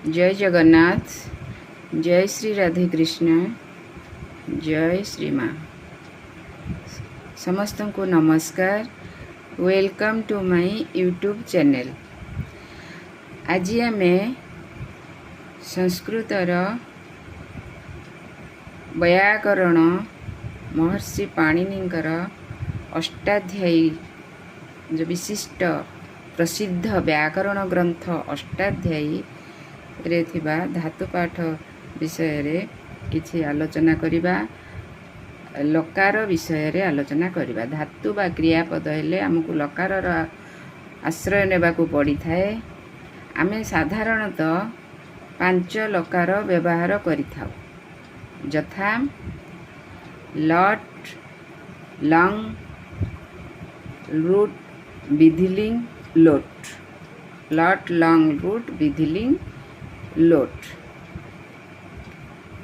जय जगन्नाथ, जय श्री राधे कृष्ण, जय श्री माँ। समस्त को नमस्कार। Welcome to my YouTube channel. आज आम संस्कृतर व्याकरण महर्षि पाणिनिकर अष्टाध्यायी जो विशिष्ट प्रसिद्ध व्याकरण ग्रंथ अष्टाध्यायी रे थिबा धातुपाठ विषय रे किछि आलोचना करिबा। लकार विषय रे आलोचना करिबा। धातु बा क्रियापद हेले हमकु लकार आश्रय नेबाकू पड़ी थाए। आमे साधारणतः 5 लकार व्यवहार करिथाउ, यथा लट, लंग, रूट, विधिलिंग, लोट। लट, लंग, रूट, विधिलिंग, लोट।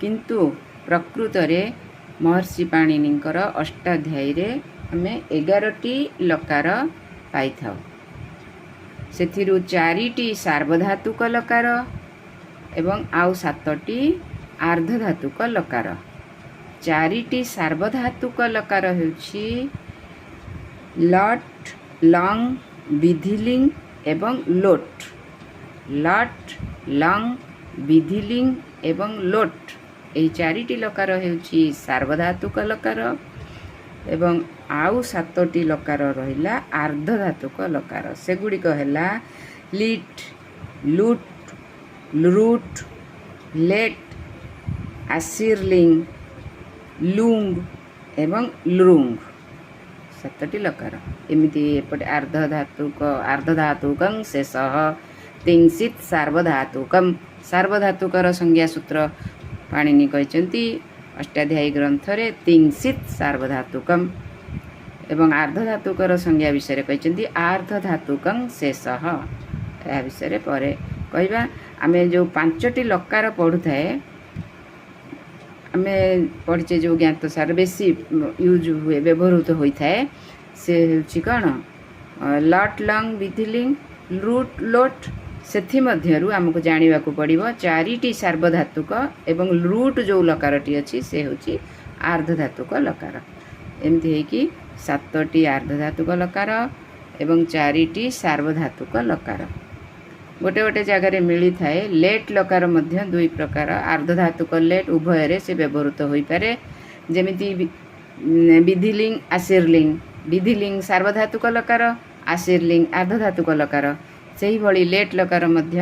किंतु प्रकृत रे महर्षि पाणिनिकर अष्टाध्यायी रे हमें 11टी लकार पाई थाउ। सेथिरु 4टी सार्वधातुक लकार एवं आउ 7टी आर्धधातुक लकार। 4टी सार्वधातुक लकार हेउछि लट, लंग, विधिलिंग एवं लोट। लट, लंग, विधिलिंग एवं लोट एही 4टी लकार हेउछि सार्वधातुक लकार एवं आउ 7टी लकार रहिला आर्धधातुक लकार। सेगुड़िक हेला लिट, लुट, रूट, लेट, आशीर्लिंग, लुंग एवं लृंग। 7टी लकार। एमिति एपटे आर्धधातुकं शेषः तिंसित सार्वधातुकम। सार्वधातुकर संज्ञा सूत्र पाणिनि कहचंती अष्टाध्यायी ग्रंथ रे तिंसित सार्वधातुकम एवं आर्धधातुकर संज्ञा विषय रे कहचंती आर्धधातुकं शेषः। या विषय रे परे कहबा। आमे जो 5टी लकार पढु थाए आमे पढिचे जो ज्ञात सार बेसी यूज हुए व्यवहृत होई थाए से हेउची कोन लट, लंग, विधिलिंग, रूट, लोट। सेथि मध्यरु हमकु जानिबाकू पड़िबो 4टी सार्वधातुक एवं रूट जो लकारटी अछि से होछि आर्धधातुक लकार। एमति हे कि 7टी आर्धधातुक लकार एवं 4टी सार्वधातुक लकार। गोटे गोटे जगह रे मिली थाए। लेट लकार मध्य 2 प्रकार। आर्धधातुक लेट उभय रे से व्यवहृत होई पारे। जेमिति विधिलिंग, आशीर्लिंग। विधिलिंग सार्वधातुक लकार, आशीर्लिंग आर्धधातुक लकार। सेही भली लेट लकार मध्य